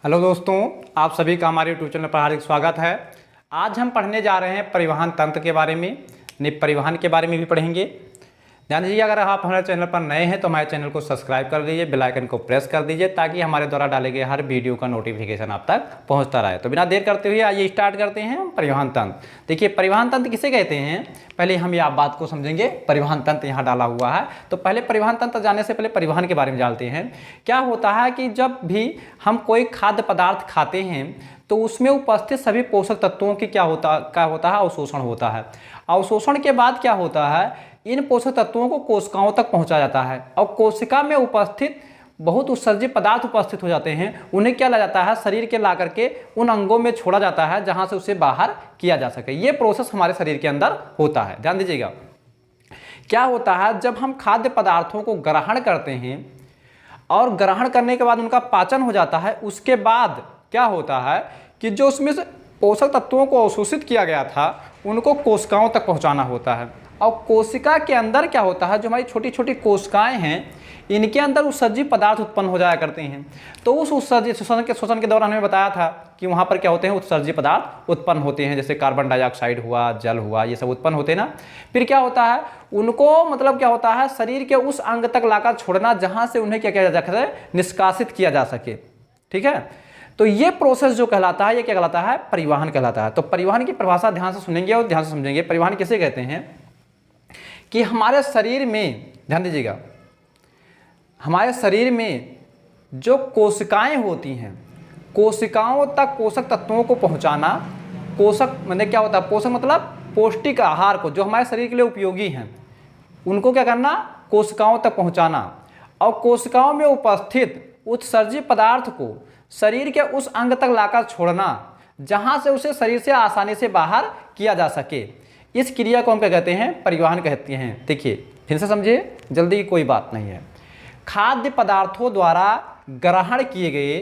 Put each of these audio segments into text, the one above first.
Hello दोस्तों, आप सभी का हमारे यूट्यूब चैनल पर हार्दिक स्वागत है। आज हम पढ़ने जा रहे हैं परिवहन तंत्र के बारे में, परिवहन के बारे में भी पढ़ेंगे। ध्यान दीजिए, अगर आप हमारे चैनल पर नए हैं तो हमारे चैनल को सब्सक्राइब कर दीजिए, बेल आइकन को प्रेस कर दीजिए ताकि हमारे द्वारा डाले गए हर वीडियो का नोटिफिकेशन आप तक पहुंचता रहे। तो बिना देर करते हुए आइए स्टार्ट करते हैं परिवहन तंत्र। देखिए, परिवहन तंत्र किसे कहते हैं, पहले हम ये बात को समझेंगे। परिवहन तंत्र यहाँ डाला हुआ है, तो पहले परिवहन तंत्र जानने से पहले परिवहन के बारे में जानते हैं। क्या होता है कि जब भी हम कोई खाद्य पदार्थ खाते हैं तो उसमें उपस्थित सभी पोषक तत्वों की क्या होता है, अवशोषण होता है। अवशोषण के बाद क्या होता है, इन पोषक तत्वों को कोशिकाओं तक पहुंचा जाता है और कोशिका में उपस्थित बहुत उत्सर्जित पदार्थ उपस्थित हो जाते हैं, उन्हें क्या ला जाता है, शरीर के ला करके उन अंगों में छोड़ा जाता है जहां से उसे बाहर किया जा सके। ये प्रोसेस हमारे शरीर के अंदर होता है। ध्यान दीजिएगा, क्या होता है जब हम खाद्य पदार्थों को ग्रहण करते हैं और ग्रहण करने के बाद उनका पाचन हो जाता है, उसके बाद क्या होता है कि जो उसमें से पोषक तत्वों को अवशोषित किया गया था उनको कोशिकाओं तक पहुंचाना होता है। और कोशिका के अंदर क्या होता है, जो हमारी छोटी छोटी कोशिकाएं हैं इनके अंदर उत्सर्जित पदार्थ उत्पन्न हो जाया करते हैं। तो उस उत्सर्जित शोषण के दौरान हमें बताया था कि वहाँ पर क्या होते हैं, उत्सर्जित पदार्थ उत्पन्न होते हैं, जैसे कार्बन डाइऑक्साइड हुआ, जल हुआ, ये सब उत्पन्न होते हैं ना। फिर क्या होता है, उनको मतलब क्या होता है, शरीर के उस अंग तक लाकर छोड़ना जहाँ से उन्हें क्या किया जा सके, निष्कासित किया जा सके। ठीक है, तो ये प्रोसेस जो कहलाता है, ये क्या कहलाता है, परिवहन कहलाता है। तो परिवहन की परिभाषा ध्यान से सुनेंगे और ध्यान से समझेंगे। परिवहन किसे कहते हैं कि हमारे शरीर में, ध्यान दीजिएगा, हमारे शरीर में जो कोशिकाएं होती हैं, कोशिकाओं तक पोषक तत्वों को पहुंचाना। पोषक मतलब क्या होता है, पोषक मतलब पौष्टिक आहार को, जो हमारे शरीर के लिए उपयोगी हैं, उनको क्या करना, कोशिकाओं तक पहुंचाना। और कोशिकाओं में उपस्थित उत्सर्जित पदार्थ को शरीर के उस अंग तक लाकर छोड़ना जहां से उसे शरीर से आसानी से बाहर किया जा सके। इस क्रिया को हम क्या कहते हैं, परिवहन कहते हैं। देखिए फिर से समझिए, जल्दी की कोई बात नहीं है। खाद्य पदार्थों द्वारा ग्रहण किए गए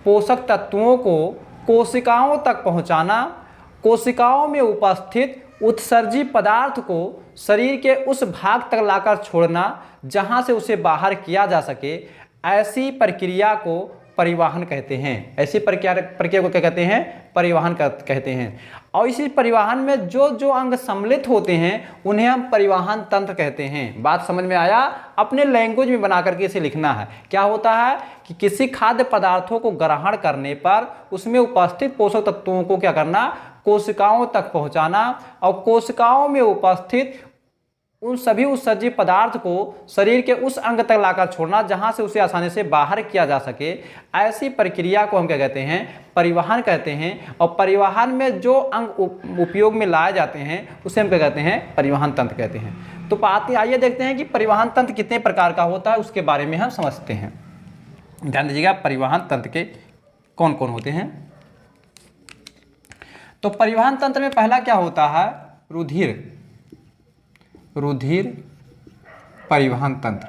पोषक तत्वों को कोशिकाओं तक पहुंचाना, कोशिकाओं में उपस्थित उत्सर्जित पदार्थ को शरीर के उस भाग तक लाकर छोड़ना जहां से उसे बाहर किया जा सके, ऐसी प्रक्रिया को परिवहन कहते हैं। ऐसी प्रक्रिया को क्या कहते हैं, परिवहन कहते हैं। और इसी परिवहन में जो जो अंग सम्मिलित होते हैं उन्हें हम परिवहन तंत्र कहते हैं। बात समझ में आया, अपने लैंग्वेज में बना करके इसे लिखना है। क्या होता है कि किसी खाद्य पदार्थों को ग्रहण करने पर उसमें उपस्थित पोषक तत्वों को क्या करना, कोशिकाओं तक पहुंचाना और कोशिकाओं में उपस्थित उन सभी उत्सर्जित पदार्थ को शरीर के उस अंग तक लाकर छोड़ना जहां से उसे आसानी से बाहर किया जा सके। ऐसी प्रक्रिया को हम क्या कहते हैं, परिवहन कहते हैं। और परिवहन में जो अंग उपयोग में लाए जाते हैं उसे हम क्या कहते हैं, परिवहन तंत्र कहते हैं। तो आइए देखते हैं कि परिवहन तंत्र कितने प्रकार का होता है, उसके बारे में हम समझते हैं। ध्यान दीजिएगा, परिवहन तंत्र के कौन कौन होते हैं। तो परिवहन तंत्र में पहला क्या होता है, रुधिर परिवहन तंत्र।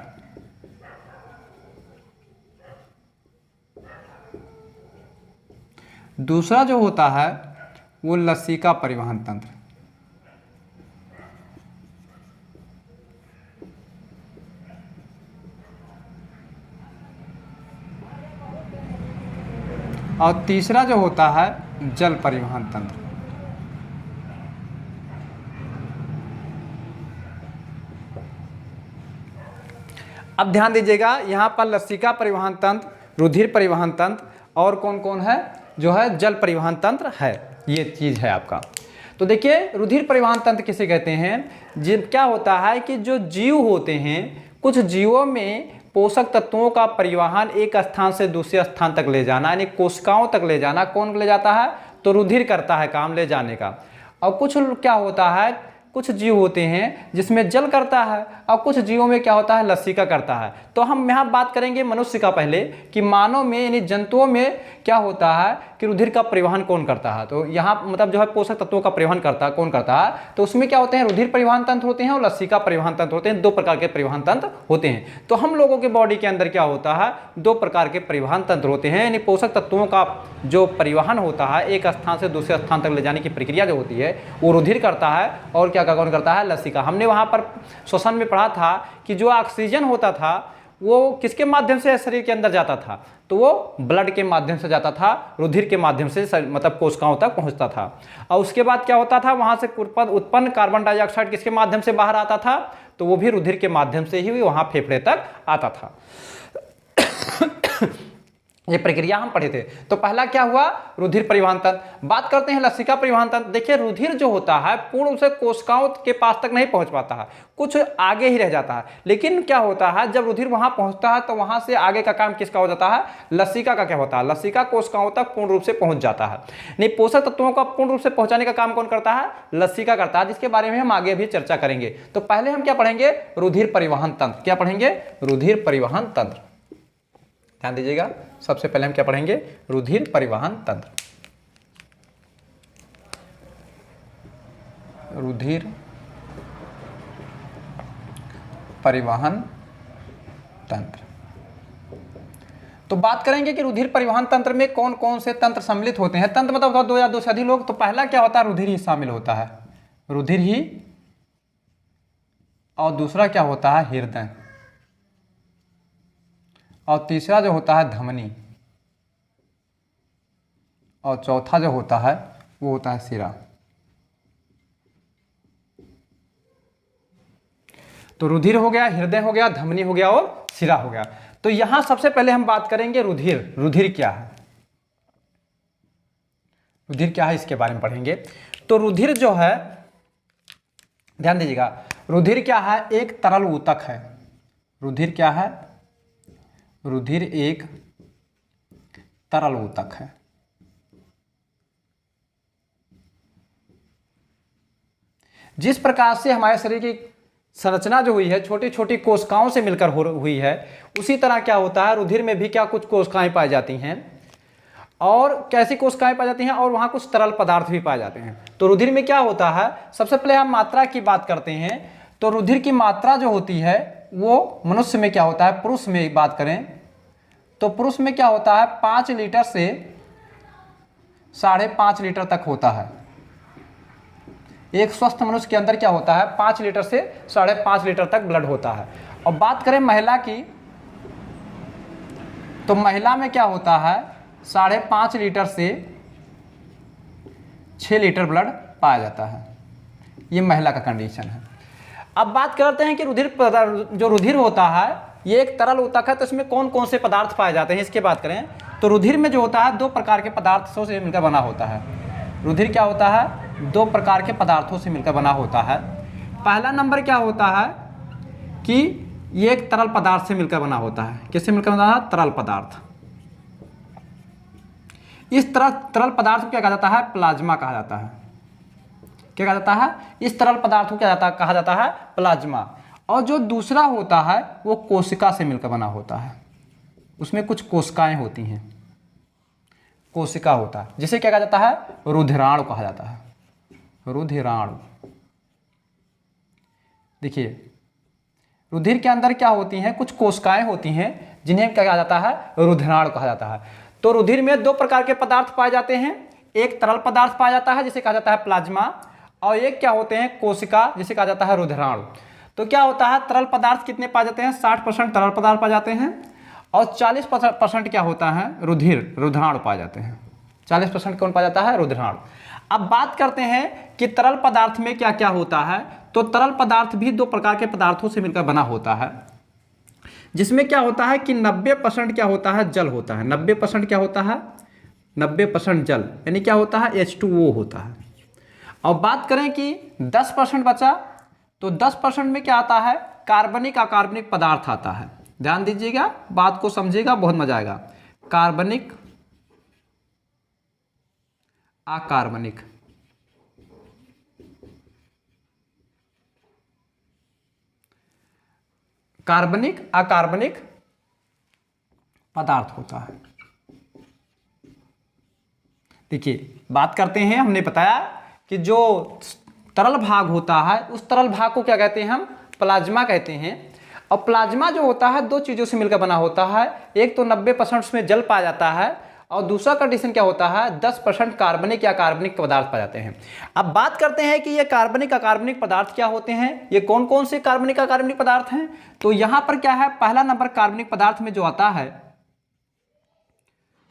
दूसरा जो होता है वो लसिका परिवहन तंत्र। और तीसरा जो होता है जल परिवहन तंत्र। अब ध्यान दीजिएगा, यहाँ पर लसिका परिवहन तंत्र, रुधिर परिवहन तंत्र और कौन कौन है, जो है जल परिवहन तंत्र है। ये चीज़ है आपका। तो देखिए, रुधिर परिवहन तंत्र किसे कहते हैं, क्या होता है कि जो जीव होते हैं, कुछ जीवों में पोषक तत्वों का परिवहन एक स्थान से दूसरे स्थान तक ले जाना, यानी कोशिकाओं तक ले जाना, कौन ले जाता है, तो रुधिर करता है काम ले जाने का। और कुछ क्या होता है, कुछ जीव होते हैं जिसमें जल करता है और कुछ जीवों में क्या होता है, लसिका करता है। तो हम यहाँ बात करेंगे मनुष्य का पहले, कि मानव में यानी जंतुओं में क्या होता है कि रुधिर का परिवहन कौन करता है। तो यहाँ मतलब जो है पोषक तत्वों का परिवहन कौन करता है, तो उसमें क्या होते हैं, रुधिर परिवहन तंत्र होते हैं और लसिका परिवहन तंत्र होते हैं। दो प्रकार के परिवहन तंत्र होते हैं। तो हम लोगों के बॉडी के अंदर क्या होता है, दो प्रकार के परिवहन तंत्र होते हैं। यानी पोषक तत्वों का जो परिवहन होता है एक स्थान से दूसरे स्थान तक ले जाने की प्रक्रिया जो होती है वो रुधिर करता है, और क्या कौन करता है, लसिका। हमने वहाँ पर श्वसन में पढ़ा था कि जो ऑक्सीजन होता था वो किसके माध्यम से शरीर के अंदर जाता था, तो वो ब्लड के माध्यम से जाता था, रुधिर के माध्यम से मतलब कोशिकाओं तक पहुंचता था। और उसके बाद क्या होता था, वहां से उत्पन्न कार्बन डाइऑक्साइड किसके माध्यम से बाहर आता था, तो वो भी रुधिर के माध्यम से ही वहां फेफड़े तक आता था। ये प्रक्रिया हम पढ़े थे। तो पहला क्या हुआ, रुधिर परिवहन तंत्र। बात करते हैं लसिका परिवहन तंत्र। देखिए रुधिर जो होता है पूर्ण रूप से कोशिकाओं के पास तक नहीं पहुंच पाता है, कुछ आगे ही रह जाता है। लेकिन क्या होता है, जब रुधिर वहां पहुंचता है तो वहां से आगे का काम किसका हो जाता है, लसिका का क्या होता है, लसिका कोशिकाओं तक पूर्ण रूप से पहुंच जाता है। नहीं, पोषक तत्वों का पूर्ण रूप से पहुंचाने का काम कौन करता है, लसिका करता है, जिसके बारे में हम आगे भी चर्चा करेंगे। तो पहले हम क्या पढ़ेंगे, रुधिर परिवहन तंत्र। क्या पढ़ेंगे, रुधिर परिवहन तंत्र। ध्यान दीजिएगा, सबसे पहले हम क्या पढ़ेंगे, रुधिर परिवहन तंत्र। रुधिर परिवहन तंत्र। तो बात करेंगे कि रुधिर परिवहन तंत्र में कौन कौन से तंत्र सम्मिलित होते हैं। तंत्र मतलब दो या दो से अधिक लोग। तो पहला क्या होता है, रुधिर ही शामिल होता है, रुधिर ही। और दूसरा क्या होता है, हृदय। और तीसरा जो होता है धमनी। और चौथा जो होता है वो होता है सिरा। तो रुधिर हो गया, हृदय हो गया, धमनी हो गया और सिरा हो गया। तो यहां सबसे पहले हम बात करेंगे रुधिर। रुधिर क्या है, रुधिर क्या है इसके बारे में पढ़ेंगे। तो रुधिर जो है, ध्यान दीजिएगा, रुधिर क्या है, एक तरल ऊतक है। रुधिर क्या है, रुधिर एक तरल ऊतक है। जिस प्रकार से हमारे शरीर की संरचना जो हुई है छोटी छोटी कोशिकाओं से मिलकर हुई है, उसी तरह क्या होता है, रुधिर में भी क्या कुछ कोशिकाएं पाई जाती हैं। और कैसी कोशिकाएं पाई जाती हैं, और वहां कुछ तरल पदार्थ भी पाए जाते हैं। तो रुधिर में क्या होता है, सबसे पहले हम मात्रा की बात करते हैं। तो रुधिर की मात्रा जो होती है वो मनुष्य में क्या होता है, पुरुष में बात करें तो पुरुष में क्या होता है, 5 लीटर से 5.5 लीटर तक होता है। एक स्वस्थ मनुष्य के अंदर क्या होता है, 5 लीटर से 5.5 लीटर तक ब्लड होता है। और बात करें महिला की, तो महिला में क्या होता है, 5.5 लीटर से 6 लीटर ब्लड पाया जाता है। ये महिला का कंडीशन है। अब बात करते हैं कि जो रुधिर होता है ये एक तरल ऊतक है, तो इसमें कौन कौन से पदार्थ पाए जाते हैं इसकी बात करें। तो रुधिर में जो होता है 2 प्रकार के पदार्थों से मिलकर बना होता है। रुधिर क्या होता है, 2 प्रकार के पदार्थों से मिलकर बना होता है। पहला नंबर क्या होता है कि ये एक तरल पदार्थ से मिलकर बना होता है। किससे मिलकर बना है, तरल पदार्थ। इस तरल पदार्थ को क्या कहा जाता है, प्लाज्मा कहा जाता है। क्या कहा जाता है, इस तरल पदार्थ को क्या कहा जाता है, प्लाज्मा। और जो दूसरा होता है वो कोशिका से मिलकर बना होता है। उसमें कुछ कोशिकाएं होती हैं, कोशिका होता है, जिसे क्या कहा जाता है, रुधिराणु कहा जाता है। रुधिराणु। देखिए रुधिर के अंदर क्या होती हैं, कुछ कोशिकाएं होती हैं जिन्हें क्या कहा जाता है, रुधिराणु कहा जाता है। तो रुधिर में 2 प्रकार के पदार्थ पाए जाते हैं। एक तरल पदार्थ पाया जाता है जिसे कहा जाता है प्लाज्मा, और एक क्या होते हैं, कोशिका, जिसे कहा जाता है रुधिराणु। तो क्या होता है, तरल पदार्थ कितने पाए जाते हैं, 60% तरल पदार्थ पाए जाते हैं, और 40% क्या होता है, रुधिराणु पाए जाते हैं। 40% कौन पाया जाता है, रुधिराणु। अब बात करते हैं कि तरल पदार्थ में क्या क्या होता है। तो तरल पदार्थ भी 2 प्रकार के पदार्थों से मिलकर बना होता है, जिसमें क्या होता है कि 90% क्या होता है, जल होता है। 90% क्या होता है, 90% जल, यानी क्या होता है, H2O होता है। और बात करें कि 10% बचा, तो 10% में क्या आता है, कार्बनिक अकार्बनिक पदार्थ आता है। ध्यान दीजिएगा, बात को समझिएगा, बहुत मजा आएगा। कार्बनिक अकार्बनिक, कार्बनिक अकार्बनिक पदार्थ होता है। देखिए बात करते हैं, हमने बताया कि जो तरल भाग होता है उस तरल भाग को क्या कहते हैं, हम प्लाज्मा कहते हैं। और प्लाज्मा जो होता है 2 चीज़ों से मिलकर बना होता है। एक तो 90% उसमें जल पाया जाता है, और दूसरा कंडीशन क्या होता है, 10% कार्बनिक या कार्बनिक पदार्थ पाए जाते हैं। अब बात करते हैं कि ये कार्बनिक अकार्बनिक पदार्थ क्या होते हैं, ये कौन कौन से कार्बनिक अकार्बनिक पदार्थ हैं। तो यहां पर क्या है, पहला नंबर कार्बनिक पदार्थ में जो आता है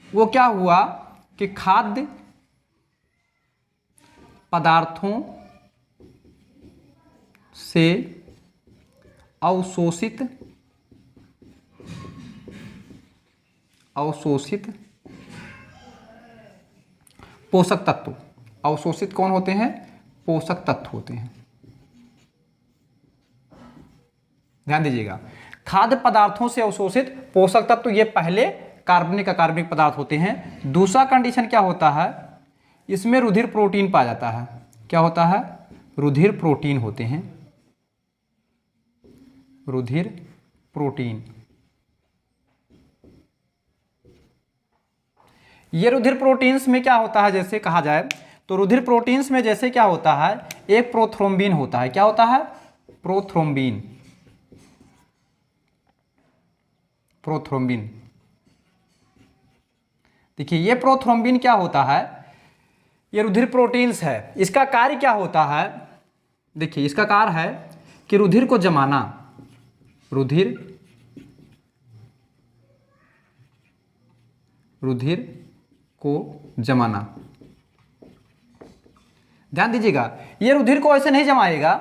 वो क्या हुआ कि खाद्य पदार्थों से अवशोषित पोषक तत्व। अवशोषित कौन होते हैं, पोषक तत्व होते हैं। ध्यान दीजिएगा, खाद्य पदार्थों से अवशोषित पोषक तत्व ये पहले कार्बनिक अकार्बनिक पदार्थ होते हैं। दूसरा कंडीशन क्या होता है, इसमें रुधिर प्रोटीन पाया जाता है। क्या होता है, रुधिर प्रोटीन होते हैं, रुधिर प्रोटीन। ये रुधिर प्रोटीन्स में क्या होता है, जैसे कहा जाए तो रुधिर प्रोटीन्स में जैसे क्या होता है, एक प्रोथ्रोम्बिन होता है। क्या होता है, प्रोथ्रोम्बिन। प्रोथ्रोम्बिन, देखिए ये प्रोथ्रोम्बिन क्या होता है, ये रुधिर प्रोटीन्स है। इसका कार्य क्या होता है, देखिए इसका कार्य है कि रुधिर को जमाना, रुधिर को जमाना। ध्यान दीजिएगा, ये रुधिर को ऐसे नहीं जमाएगा,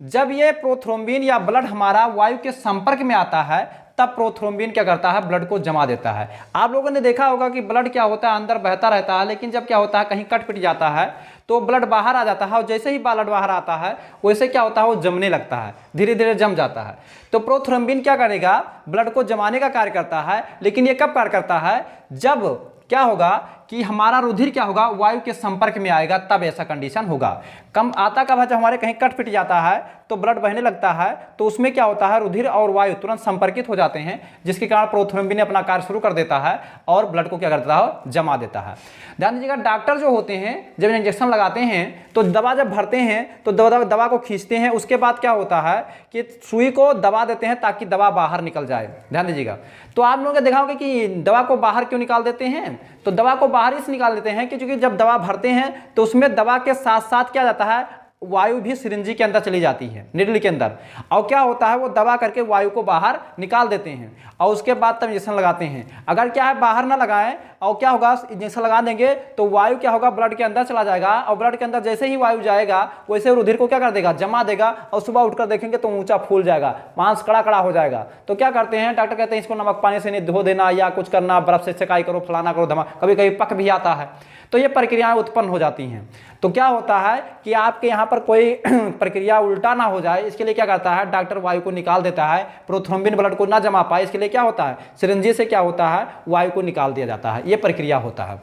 जब ये प्रोथ्रोम्बिन या ब्लड हमारा वायु के संपर्क में आता है तब प्रोथ्रोम्बिन क्या करता है, ब्लड को जमा देता है। आप लोगों ने देखा होगा कि ब्लड क्या होता है, अंदर बहता रहता है, लेकिन जब क्या होता है कहीं कट पिट जाता है तो ब्लड बाहर आ जाता है, और जैसे ही ब्लड बाहर आता है वैसे क्या होता है, वो जमने लगता है, धीरे धीरे जम जाता है। तो प्रोथ्रोम्बिन क्या करेगा, ब्लड को जमाने का कार्य करता है। लेकिन ये कब कार्य करता है, जब क्या होगा कि हमारा रुधिर क्या होगा, वायु के संपर्क में आएगा, तब ऐसा कंडीशन होगा। कम आता कब है, जब हमारे कहीं कट पिट जाता है तो ब्लड बहने लगता है, तो उसमें क्या होता है, रुधिर और वायु तुरंत संपर्कित हो जाते हैं, जिसके कारण प्रोथ्रोम्बिन अपना कार्य शुरू कर देता है और ब्लड को क्या करता है, जमा देता है। ध्यान दीजिएगा, डॉक्टर जो होते हैं जब इंजेक्शन लगाते हैं तो दवा जब भरते हैं तो दवा को खींचते हैं, उसके बाद क्या होता है कि सुई को दबा देते हैं ताकि दवा बाहर निकल जाए। ध्यान दीजिएगा, तो आप लोगों ने देखा होगा कि दवा को बाहर क्यों निकाल देते हैं, तो दवा को बाहर इस निकाल देते हैं कि क्योंकि जब दवा भरते हैं तो उसमें दवा के साथ साथ क्या जाता है, वायु भी सिरिंजी के अंदर चली जाती है, निडल के अंदर, और क्या होता है वो दबा करके वायु को बाहर निकाल देते हैं और उसके बाद तब इंजेक्शन लगाते हैं। अगर क्या है बाहर ना लगाएं और क्या होगा, इंजेक्शन लगा देंगे तो वायु क्या होगा, ब्लड के अंदर चला जाएगा, और ब्लड के अंदर जैसे ही वायु जाएगा वैसे रुधिर को क्या कर देगा, जमा देगा, और सुबह उठकर देखेंगे तो ऊंचा फूल जाएगा, मांस कड़ा कड़ा हो जाएगा। तो क्या करते हैं डॉक्टर, कहते हैं इसको नमक पानी से नहीं धो देना या कुछ करना, बर्फ से सिकाई करो, फलाना करो, धमा, कभी कभी पक भी आता है, तो ये प्रक्रियाएं उत्पन्न हो जाती हैं। तो क्या होता है कि आपके यहाँ पर कोई प्रक्रिया उल्टा ना हो जाए, इसके लिए क्या करता है डॉक्टर, वायु को निकाल देता है, प्रोथ्रोम्बिन ब्लड को ना जमा पाए, इसके लिए क्या होता है, सिरिंजी से क्या होता है, वायु को निकाल दिया जाता है, ये प्रक्रिया होता है।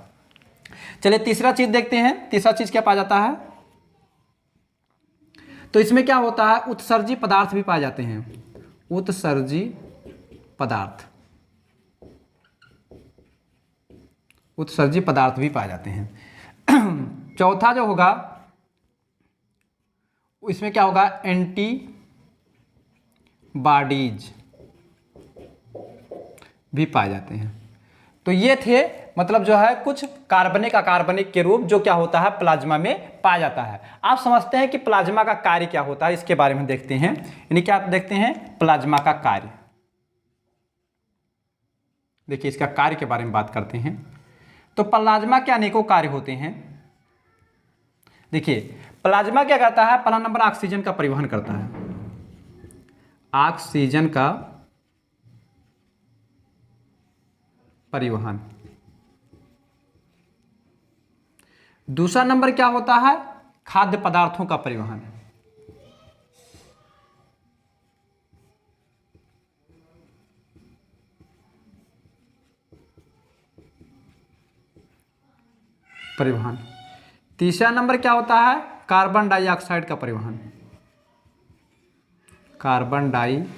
चलिए तीसरा चीज देखते हैं, तीसरा चीज क्या पाया जाता है, तो इसमें क्या होता है, उत्सर्जी पदार्थ भी पाए जाते हैं, उत्सर्जी पदार्थ, उत्सर्जी पदार्थ भी पाए जाते हैं। चौथा जो होगा इसमें क्या होगा, एंटीबॉडीज भी पाए जाते हैं। तो ये थे मतलब जो है कुछ कार्बनिक अकार्बनिक के रूप जो क्या होता है प्लाज्मा में पाया जाता है। आप समझते हैं कि प्लाज्मा का कार्य क्या होता है, इसके बारे में देखते हैं, यानी क्या आप देखते हैं प्लाज्मा का कार्य। देखिए इसका कार्य के बारे में बात करते हैं। तो प्लाज्मा के अनेकों कार्य होते हैं। देखिए प्लाज्मा क्या करता है, पहला नंबर ऑक्सीजन का परिवहन करता है, ऑक्सीजन का परिवहन। दूसरा नंबर क्या होता है, खाद्य पदार्थों का परिवहन। परिवहन। तीसरा नंबर क्या होता है, कार्बन डाइऑक्साइड का परिवहन, कार्बन डाइऑक्साइड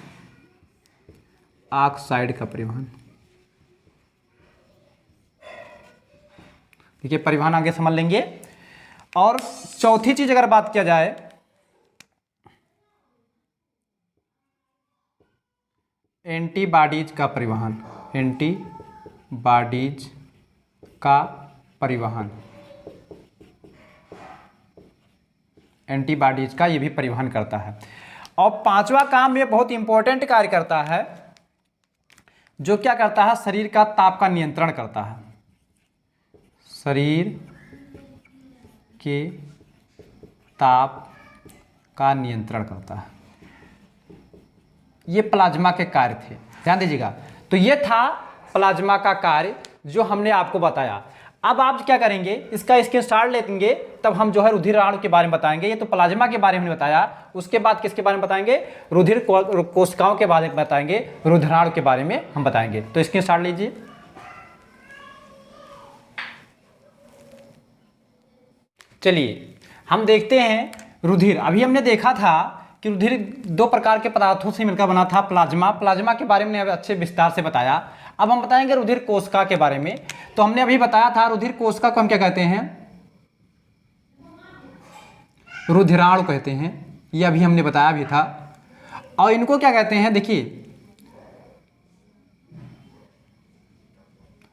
का परिवहन। देखिए परिवहन आगे समझ लेंगे। और चौथी चीज अगर बात किया जाए, एंटीबॉडीज का परिवहन, एंटीबॉडीज का परिवहन, एंटीबॉडीज का ये भी परिवहन करता है। और पांचवा काम ये बहुत इंपॉर्टेंट कार्य करता है, जो क्या करता है, शरीर का ताप का नियंत्रण करता है, शरीर के ताप का नियंत्रण करता है। ये प्लाज्मा के कार्य थे, ध्यान दीजिएगा। तो ये था प्लाज्मा का कार्य जो हमने आपको बताया। अब आप क्या करेंगे, इसका स्क्रीनशॉट लेंगे, तब हम जो है रुधिर अणु के बारे में बताएंगे। ये तो प्लाज्मा के बारे में बताया, उसके बाद किसके बारे में बताएंगे, रुधिर कोशिकाओं के बारे में बताएंगे, रुधिराणु के बारे में हम बताएंगे। तो स्क्रीनशॉट लीजिए। चलिए हम देखते हैं रुधिर। अभी हमने देखा था कि रुधिर दो प्रकार के पदार्थों से मिलकर बना था, प्लाज्मा के बारे में अच्छे विस्तार से बताया। अब हम बताएंगे रुधिर कोशिका के बारे में। तो हमने अभी बताया था रुधिर कोशिका को हम क्या कहते हैं, रुधिराणु कहते हैं, ये अभी हमने बताया भी था। और इनको क्या कहते हैं, देखिए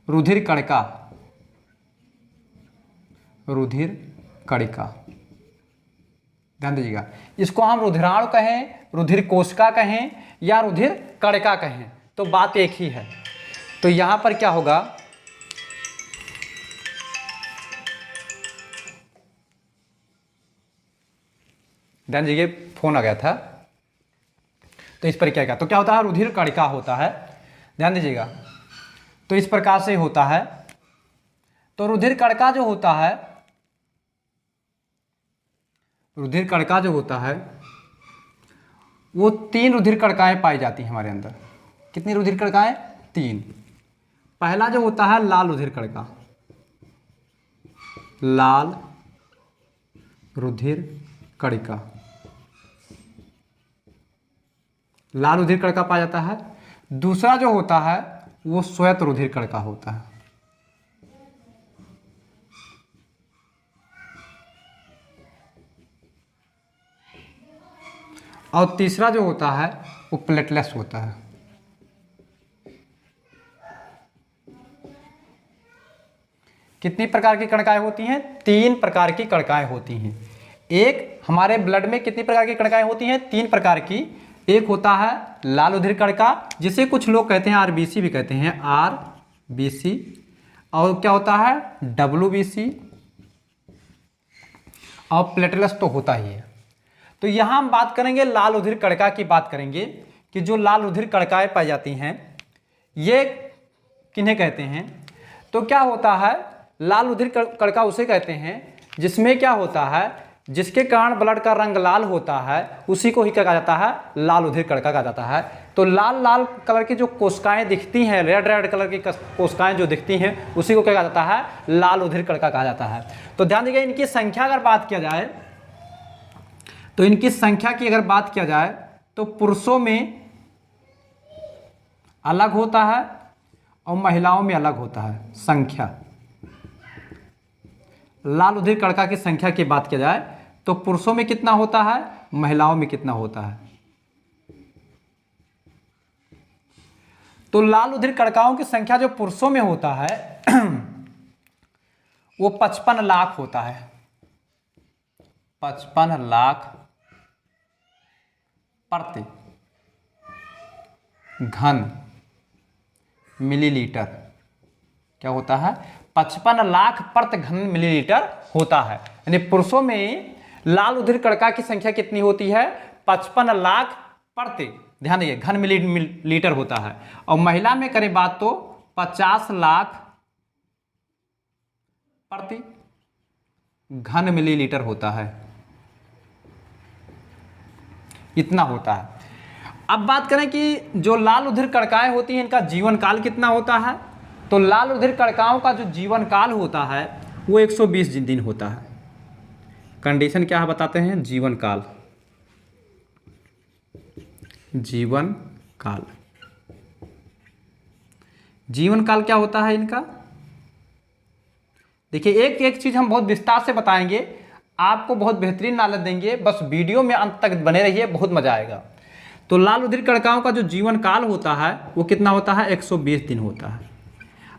रुधिर कणिका, रुधिर कणिका, ध्यान दीजिएगा। इसको हम रुधिराणु कहें, रुधिर कोशिका कहें या रुधिर कणिका कहें, तो बात एक ही है। तो यहां पर क्या होगा, ध्यान दीजिए, फोन आ गया था, तो इस पर क्या तो क्या होता है, रुधिर कणिका होता है, ध्यान दीजिएगा। तो इस प्रकार से होता है। तो रुधिर कणिका जो होता है, रुधिर कणिका जो होता है वो 3 रुधिर कणिकाएं पाई जाती हैं हमारे अंदर। कितनी रुधिर कणिकाएं, 3। पहला जो होता है लाल रुधिर कणिका, लाल रुधिर कणिका, लाल रुधिर कणिका पाया जाता है। दूसरा जो होता है वो श्वेत रुधिर कणिका होता है। और तीसरा जो होता है वो प्लेटलेट्स होता है। कितनी प्रकार की कणिकाएं होती हैं, 3 प्रकार की कणिकाएं होती हैं। एक हमारे ब्लड में कितनी प्रकार की कणिकाएं होती हैं, 3 प्रकार की। एक होता है लाल रुधिर कणिका, जिसे कुछ लोग कहते हैं आरबीसी भी कहते हैं, आरबीसी। और क्या होता है, डब्ल्यूबीसी। और प्लेटलेट्स तो होता ही है। तो यहां हम बात करेंगे लाल रुधिर कणिका की, बात करेंगे कि जो लाल रुधिर कणिकाएं पाई जाती हैं ये किन्हें कहते हैं। तो क्या होता है, लाल रुधिर कणिका उसे कहते हैं जिसमें क्या होता है, जिसके कारण ब्लड का रंग लाल होता है, उसी को ही क्या कहा जाता है, लाल रुधिर कणिका कहा जाता है। तो लाल लाल कलर की जो कोशिकाएं दिखती हैं, रेड रेड कलर की कोशिकाएं जो दिखती हैं, उसी को क्या कहा जाता है, लाल रुधिर कणिका कहा जाता है। तो ध्यान दीजिए, इनकी संख्या अगर बात किया जाए, तो इनकी संख्या की अगर बात किया जाए तो पुरुषों में अलग होता है और महिलाओं में अलग होता है संख्या। लाल रुधिर कणिका की संख्या की बात किया जाए तो पुरुषों में कितना होता है, महिलाओं में कितना होता है। तो लाल रुधिर कणिकाओं की संख्या जो पुरुषों में होता है वो 55 लाख होता है, 55 लाख प्रति घन मिलीलीटर। क्या होता है, 55 लाख प्रति घन मिलीलीटर होता है। यानी पुरुषों में लाल रुधिर कणिका की संख्या कितनी होती है, 55 लाख प्रति, ध्यान दीजिए, घन मिलीलीटर होता है। और महिला में करें बात तो 50 लाख प्रति घन मिलीलीटर होता है, इतना होता है। अब बात करें कि जो लाल रुधिर कणिकाएं होती हैं इनका जीवन काल कितना होता है। तो लाल रुधिर कणिकाओं का जो जीवन काल होता है वो 120 दिन होता है। कंडीशन क्या है बताते हैं, जीवन काल, जीवन काल, जीवन काल क्या होता है इनका। देखिए एक एक चीज हम बहुत विस्तार से बताएंगे, आपको बहुत बेहतरीन नॉलेज देंगे, बस वीडियो में अंत तक बने रहिए, बहुत मजा आएगा। तो लाल रुधिर कणिकाओं का जो जीवन काल होता है वो कितना होता है, 120 दिन होता है।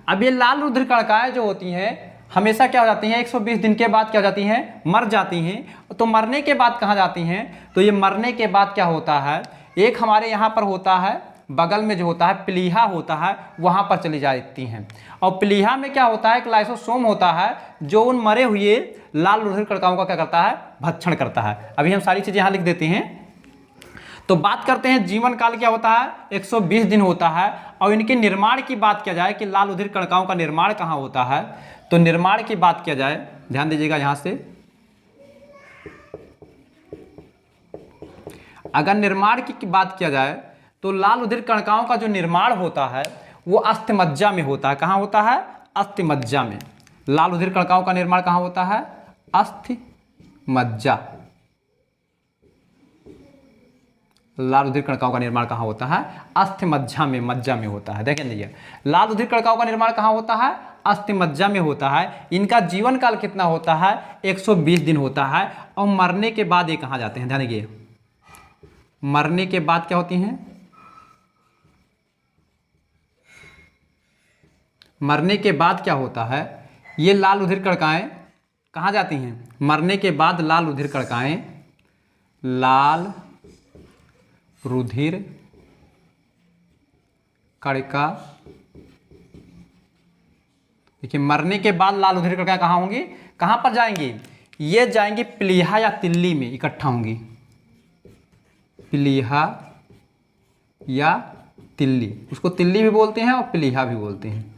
अब ये लाल रुधिर कणिकाएं जो होती हैं हमेशा क्या हो जाती हैं, 120 दिन के बाद क्या हो जाती हैं, मर जाती हैं। तो मरने के बाद कहाँ जाती हैं, तो ये मरने के बाद क्या होता है, एक हमारे यहाँ पर होता है बगल में जो होता है प्लीहा होता है, वहाँ पर चली जाती हैं। और प्लीहा में क्या होता है, एक लाइसोसोम होता है जो उन मरे हुए लाल रुधिर कणिकाओं का क्या करता है, भक्षण करता है। अभी हम सारी चीज़ें यहाँ लिख देते हैं। तो बात करते हैं जीवन काल क्या होता है, 120 दिन होता है। और इनके निर्माण की बात किया जाए कि लाल रुधिर कणिकाओं का निर्माण कहाँ होता है, तो निर्माण की बात किया जाए, ध्यान दीजिएगा यहाँ से, अगर निर्माण की बात किया जाए तो लाल रुधिर कणिकाओं का जो निर्माण होता है वो अस्थिमज्जा में होता है। कहाँ होता है, अस्थिमज्जा में। लाल रुधिर कणिकाओं का निर्माण कहाँ होता है, अस्थिमज्जा। लाल रुधिर कणिकाओं का निर्माण कहाँ होता है, अस्थिमज्जा में, मज्जा में होता है। देखें लीजिए, लाल रुधिर कणिकाओं का निर्माण कहाँ होता है, अस्थिमज्जा में होता है। इनका जीवन काल कितना होता है, 120 दिन होता है। और मरने के बाद ये कहाँ जाते हैं, ध्यान दीजिए, मरने के बाद क्या होती हैं, मरने के बाद क्या होता है, ये लाल रुधिर कणिकाएं कहाँ जाती हैं, मरने के बाद लाल रुधिर कणिकाएं, लाल रुधिर कणिका, देखिए मरने के बाद लाल रुधिर कणिकाएं कहाँ होंगी, कहाँ पर जाएंगी, ये जाएंगी प्लीहा या तिल्ली में इकट्ठा होंगी, प्लीहा या तिल्ली, उसको तिल्ली भी बोलते हैं और प्लीहा भी बोलते हैं।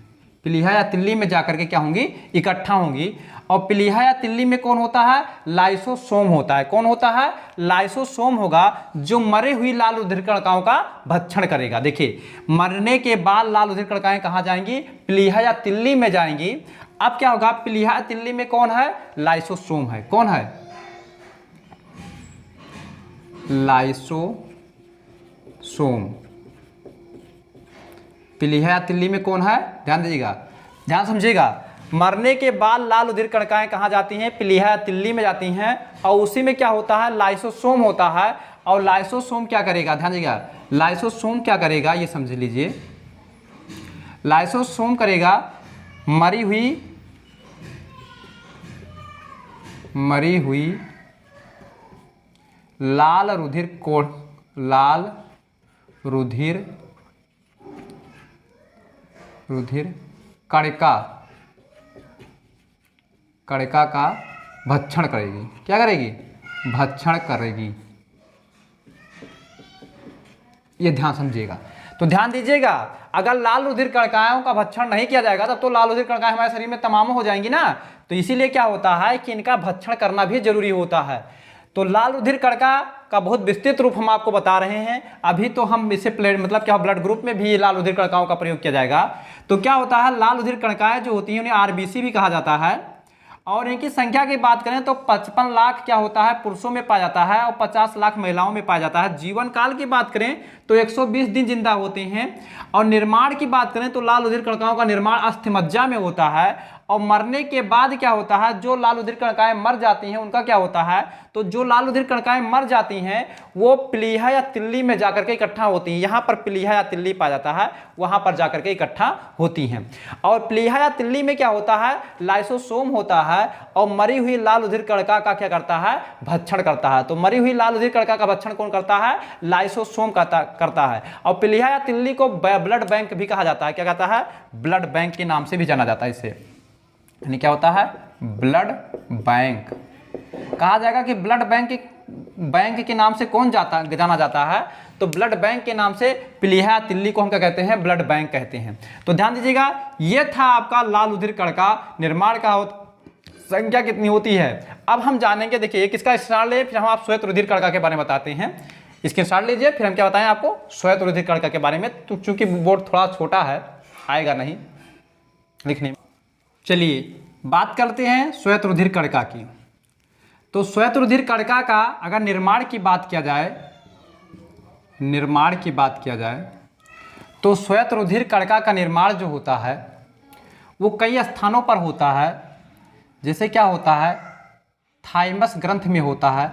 प्लीहा या तिल्ली में जाकर के क्या होंगी, इकट्ठा होंगी। और प्लीहा या तिल्ली में कौन होता है, लाइसोसोम होता है। कौन होता है, लाइसोसोम होगा जो मरे हुई लाल रुधिर कणिकाओं का भक्षण करेगा। देखिए मरने के बाद लाल रुधिर कणिकाएं कहाँ जाएंगी, प्लीहा या तिल्ली में जाएंगी। अब क्या होगा, प्लीहा या तिल्ली में कौन है, लाइसोसोम है। कौन है, लाइसोसोम। प्लीहा या तिल्ली में कौन है, ध्यान दीजिएगा, ध्यान समझिएगा। मरने के बाद लाल रुधिर कणिकाएं कहाँ जाती हैं, प्लीहा या तिल्ली में जाती हैं। और उसी में क्या होता है, लाइसोसोम होता है। और लाइसोसोम क्या करेगा, ध्यान दीजिएगा, लाइसोसोम क्या करेगा ये समझ लीजिए। लाइसोसोम करेगा मरी हुई लाल रुधिर कणिका का भक्षण करेगी। क्या करेगी, भक्षण करेगी। ये ध्यान समझिएगा। तो ध्यान दीजिएगा, अगर लाल रुधिर कणिकाओं का भक्षण नहीं किया जाएगा तब तो लाल रुधिर कणिकाएं हमारे शरीर में तमाम हो जाएंगी ना। तो इसीलिए क्या होता है कि इनका भक्षण करना भी जरूरी होता है। तो लाल रुधिर कणिका का बहुत विस्तृत रूप हम आपको बता रहे हैं। अभी तो हम इसे मतलब क्या ब्लड ग्रुप में भी लाल रुधिर कणिकाओं का प्रयोग किया जाएगा। तो क्या होता है, लाल रुधिर कणिकाएं जो होती हैं उन्हें आरबीसी भी कहा जाता है। और इनकी संख्या की बात करें तो 55 लाख क्या होता है, पुरुषों में पाया जाता है और 50 लाख महिलाओं में पाया जाता है। जीवन काल की बात करें तो 120 दिन जिंदा होते हैं। और निर्माण की बात करें तो लाल रुधिर कणिकाओं का निर्माण अस्थिमज्जा में होता है। और मरने के बाद क्या होता है, जो लाल रुधिर कणिकाएं मर जाती हैं उनका क्या होता है, तो जो लाल रुधिर कणिकाएं मर जाती हैं वो प्लीहा या तिल्ली में जाकर के इकट्ठा होती हैं। यहाँ पर प्लीहा या तिल्ली पाया जाता है, वहाँ पर जाकर के इकट्ठा होती हैं। और प्लीहा या तिल्ली में क्या होता है, लाइसोसोम होता है। और मरी हुई लाल रुधिर कणिका का क्या करता है, भक्षण करता है। तो मरी हुई लाल रुधिर कणिका का भक्षण कौन करता है, लाइसोसोम करता है। और प्लीहा या तिल्ली को ब्लड बैंक भी कहा जाता है। क्या कहता है, ब्लड बैंक के नाम से भी जाना जाता है। इसे यानी क्या होता है, ब्लड बैंक कहा जाएगा। कि ब्लड बैंक के नाम से कौन जाना जाता है, तो ब्लड बैंक के नाम से प्लीहा तिल्ली को हम क्या कहते हैं, ब्लड बैंक कहते हैं। तो ध्यान दीजिएगा, ये था आपका लाल रुधिर कणिका निर्माण का संख्या कितनी होती है। अब हम जानेंगे, देखिए किसका स्टार्ट ले, फिर हम आप श्वेत रुधिर कणिका के बारे में बताते हैं। इसके स्टार्ट लीजिए, फिर हम क्या बताएं आपको श्वेत रुधिर कणिका के बारे में। तो चूंकि बोर्ड थोड़ा छोटा है, आएगा नहीं लिखने में। चलिए बात करते हैं श्वेत रुधिर कणिका की। तो श्वेत रुधिर कणिका का अगर निर्माण की बात किया जाए तो श्वेत रुधिर कणिका का निर्माण जो होता है वो कई स्थानों पर होता है। जैसे क्या होता है, थाइमस ग्रंथ में होता है,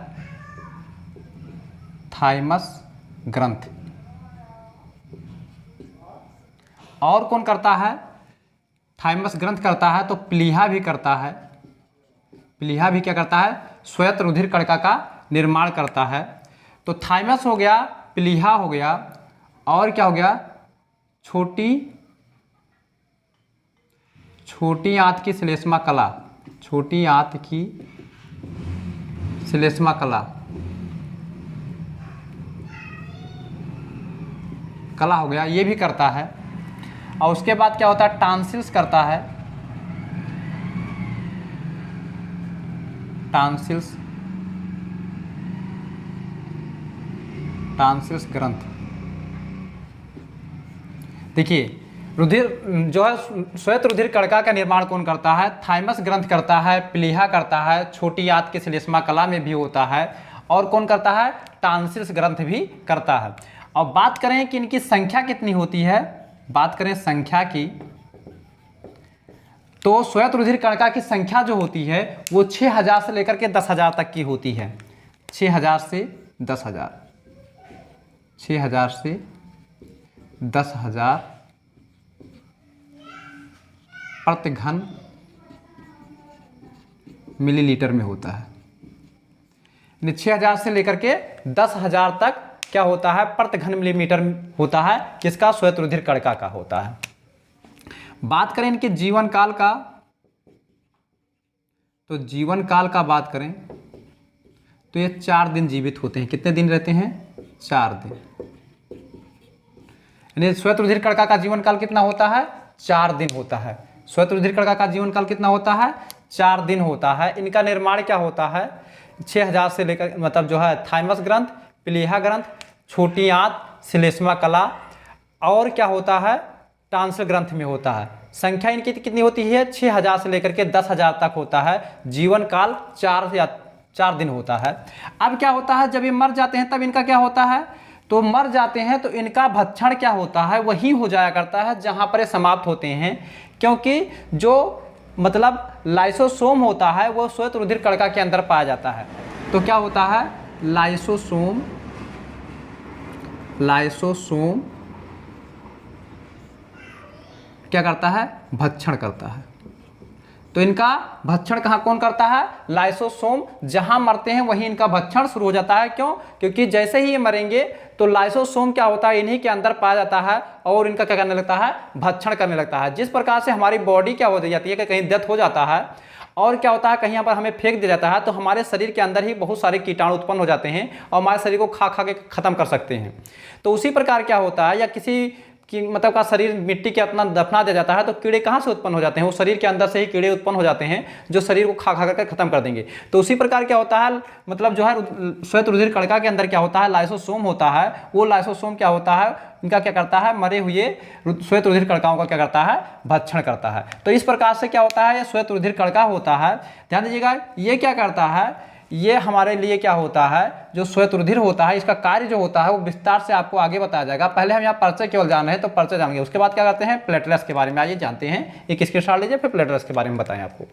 थाइमस ग्रंथ। और कौन करता है, थाइमस ग्रंथ करता है तो प्लीहा भी करता है। प्लीहा भी क्या करता है? श्वेत रुधिर कणिका का निर्माण करता है। तो थाइमस हो गया, प्लीहा हो गया, और क्या हो गया? छोटी आंत की श्लेष्मा कला। छोटी आंत की श्लेष्मा कला हो गया, ये भी करता है। और उसके बाद क्या होता है? टॉन्सिल्स करता है। टॉन्सिल्स ग्रंथ। देखिए रुधिर जो है श्वेत रुधिर कणिका का निर्माण कौन करता है? थाइमस ग्रंथ करता है, प्लीहा करता है, छोटी आंत की श्लेष्मा कला में भी होता है, और कौन करता है? टॉन्सिल्स ग्रंथ भी करता है। अब बात करें कि इनकी संख्या कितनी होती है, बात करें संख्या की, तो श्वेत रुधिर कणिका की संख्या जो होती है वो 6000 से लेकर के 10,000 तक की होती है। 6000 से 10,000, 6000 से 10,000 प्रति घन मिलीलीटर में होता है। 6000 से लेकर के 10,000 तक क्या होता है? प्रति घन मिलीमीटर होता है। किसका? श्वेत रुधिर कणिका का होता है। बात करें इनके जीवन काल का, तो जीवन काल का बात करें तो ये 4 दिन जीवित होते हैं। कितने दिन रहते हैं? 4 दिन। यानी श्वेत रुधिर कणिका का जीवन काल कितना होता है? 4 दिन होता है। श्वेत रुधिर कणिका का जीवन काल कितना होता है? 4 दिन होता है। इनका निर्माण क्या होता है? 6000 से लेकर मतलब जो है थाइमस ग्रंथ, प्लीहा ग्रंथ, छोटी आंत, श्लेष्मा कला, और क्या होता है? टॉन्सिल ग्रंथ में होता है। संख्या इनकी कितनी होती है? 6000 से लेकर के 10,000 तक होता है। जीवन काल 4 दिन होता है। अब क्या होता है? जब ये मर जाते हैं तब इनका क्या होता है? तो मर जाते हैं तो इनका भक्षण क्या होता है? वही हो जाया करता है जहां पर ये समाप्त होते हैं, क्योंकि जो मतलब लाइसोसोम होता है वो श्वेत रुधिर कणिका के अंदर पाया जाता है। तो क्या होता है? लाइसोसोम क्या करता है? भक्षण करता है। तो इनका भक्षण कहाँ कौन करता है? लाइसोसोम। जहां मरते हैं वहीं इनका भक्षण शुरू हो जाता है। क्यों? क्योंकि जैसे ही ये मरेंगे तो लाइसोसोम क्या होता है? इन्हीं के अंदर पाया जाता है और इनका क्या करने लगता है? भक्षण करने लगता है। जिस प्रकार से हमारी बॉडी क्या हो जाती है कि कहीं डेथ हो जाता है और क्या होता है कहीं यहाँ पर हमें फेंक दिया जाता है, तो हमारे शरीर के अंदर ही बहुत सारे कीटाणु उत्पन्न हो जाते हैं और हमारे शरीर को खा के खत्म कर सकते हैं। तो उसी प्रकार क्या होता है, या किसी कि मतलब का शरीर मिट्टी के अपना दफना दिया जाता है तो कीड़े कहाँ से उत्पन्न हो जाते हैं? वो शरीर के अंदर से ही कीड़े उत्पन्न हो जाते हैं जो शरीर को खा करके खत्म कर देंगे। तो उसी प्रकार क्या होता है, मतलब जो है श्वेत रुधिर कणिका के अंदर क्या होता है? लाइसोसोम होता है। वो लाइसोसोम क्या होता है? इनका क्या करता है? मरे हुए श्वेत रुधिर कणिकाओं का क्या करता है? भक्षण करता है। तो इस प्रकार से क्या होता है? ये श्वेत रुधिर कणिका होता है। ध्यान दीजिएगा, ये क्या करता है? ये हमारे लिए क्या होता है? जो श्वेत रुधिर होता है इसका कार्य जो होता है वो विस्तार से आपको आगे बताया जाएगा। पहले हम यहाँ परिचय केवल जान रहे हैं तो परिचय जानेंगे, उसके बाद क्या करते हैं? प्लेटलेट्स के बारे में आइए जानते हैं। एक स्क्रीनशॉट लीजिए, फिर प्लेटलेट्स के बारे में बताएं आपको।